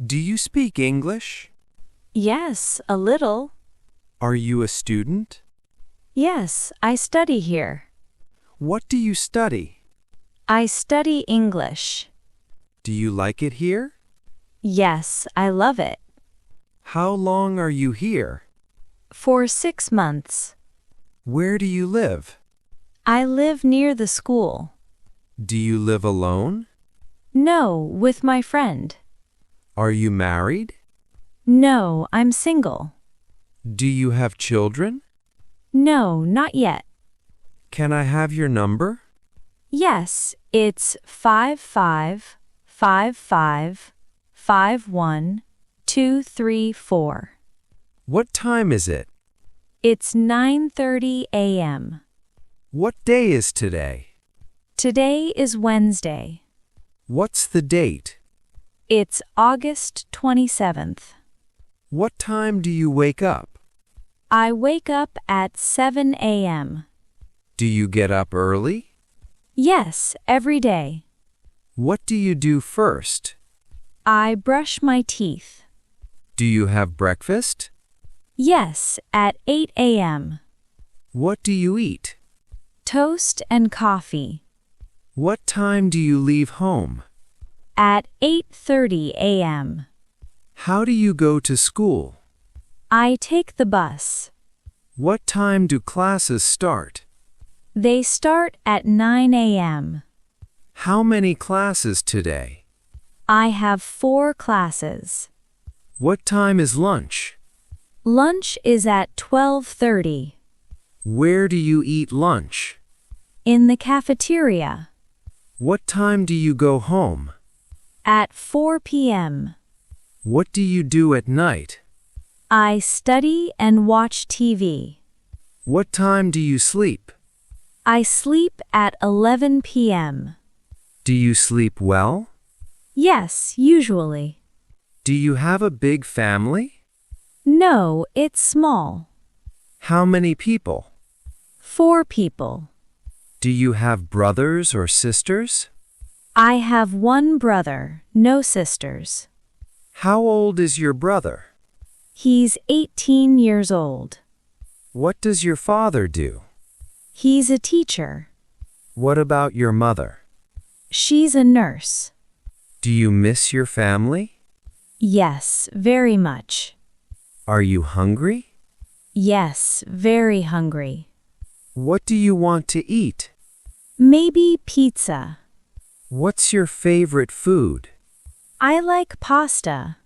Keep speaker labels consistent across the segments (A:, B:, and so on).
A: Do you speak English?
B: Yes, a little.
A: Are you a student?
B: Yes, I study here.
A: What do you study?
B: I study English.
A: Do you like it here?
B: Yes, I love it.
A: How long are you here?
B: For 6 months.
A: Where do you live?
B: I live near the school.
A: Do you live alone?
B: No, with my friend.
A: Are you married?
B: No, I'm single.
A: Do you have children?
B: No, not yet.
A: Can I have your number?
B: Yes, it's 555551 234.
A: What time is it?
B: It's 9:30 a.m.
A: What day is today?
B: Today is Wednesday.
A: What's the date?
B: It's August 27th.
A: What time do you wake up?
B: I wake up at 7 a.m.
A: Do you get up early?
B: Yes, every day.
A: What do you do first?
B: I brush my teeth.
A: Do you have breakfast?
B: Yes, at 8 a.m.
A: What do you eat?
B: Toast and coffee.
A: What time do you leave home?
B: At 8:30 a.m.
A: How do you go to school?
B: I take the bus.
A: What time do classes start?
B: They start at 9 a.m.
A: How many classes today?
B: I have 4 classes.
A: What time is lunch?
B: Lunch is at 12:30.
A: Where do you eat lunch?
B: In the cafeteria.
A: What time do you go home?
B: At 4 p.m.
A: What do you do at night?
B: I study and watch TV.
A: What time do you sleep?
B: I sleep at 11 p.m.
A: Do you sleep well?
B: Yes, usually.
A: Do you have a big family?
B: No, it's small.
A: How many people?
B: 4 people.
A: Do you have brothers or sisters?
B: I have 1 brother, no sisters.
A: How old is your brother?
B: He's 18 years old.
A: What does your father do?
B: He's a teacher.
A: What about your mother?
B: She's a nurse.
A: Do you miss your family?
B: Yes, very much.
A: Are you hungry?
B: Yes, very hungry.
A: What do you want to eat?
B: Maybe pizza.
A: What's your favorite food?
B: I like pasta.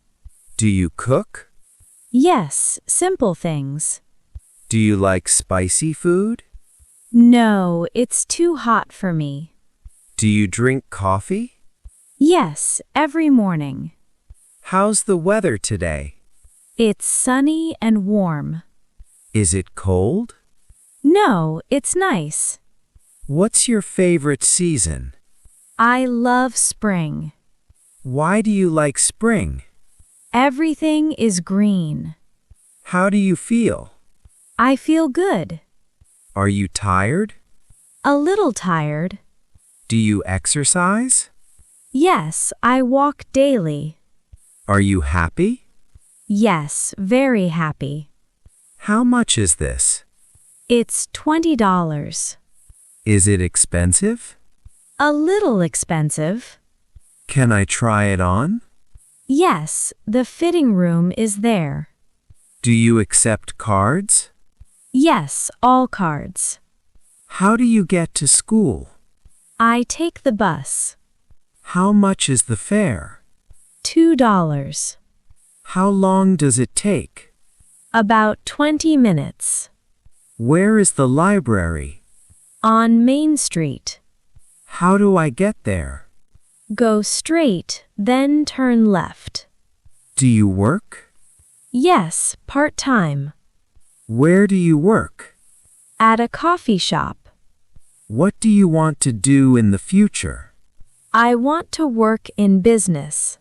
A: Do you cook?
B: Yes, simple things.
A: Do you like spicy food?
B: No, it's too hot for me.
A: Do you drink coffee?
B: Yes, every morning.
A: How's the weather today?
B: It's sunny and warm.
A: Is it cold?
B: No, it's nice.
A: What's your favorite season?
B: I love spring.
A: Why do you like spring?
B: Everything is green.
A: How do you feel?
B: I feel good.
A: Are you tired?
B: A little tired.
A: Do you exercise?
B: Yes, I walk daily.
A: Are you happy?
B: Yes, very happy.
A: How much is this?
B: It's $20.
A: Is it expensive?
B: A little expensive.
A: Can I try it on?
B: Yes, the fitting room is there.
A: Do you accept cards?
B: Yes, all cards.
A: How do you get to school?
B: I take the bus.
A: How much is the fare?
B: $2.
A: How long does it take?
B: About 20 minutes.
A: Where is the library?
B: On Main Street.
A: How do I get there?
B: Go straight, then turn left.
A: Do you work?
B: Yes, part-time.
A: Where do you work?
B: At a coffee shop.
A: What do you want to do in the future?
B: I want to work in business.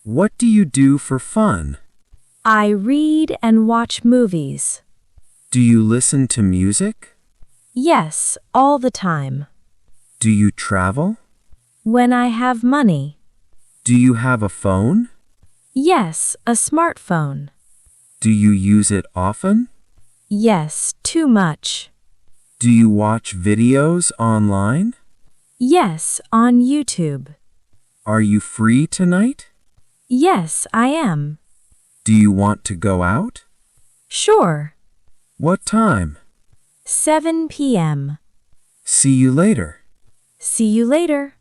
A: What do you do for fun?
B: I read and watch movies.
A: Do you listen to music?
B: Yes, all the time.
A: Do you travel?
B: When I have money.
A: Do you have a phone?
B: Yes, a smartphone.
A: Do you use it often?
B: Yes, too much.
A: Do you watch videos online?
B: Yes, on YouTube.
A: Are you free tonight?
B: Yes, I am.
A: Do you want to go out?
B: Sure.
A: What time?
B: 7 p.m.
A: See you later.
B: See you later.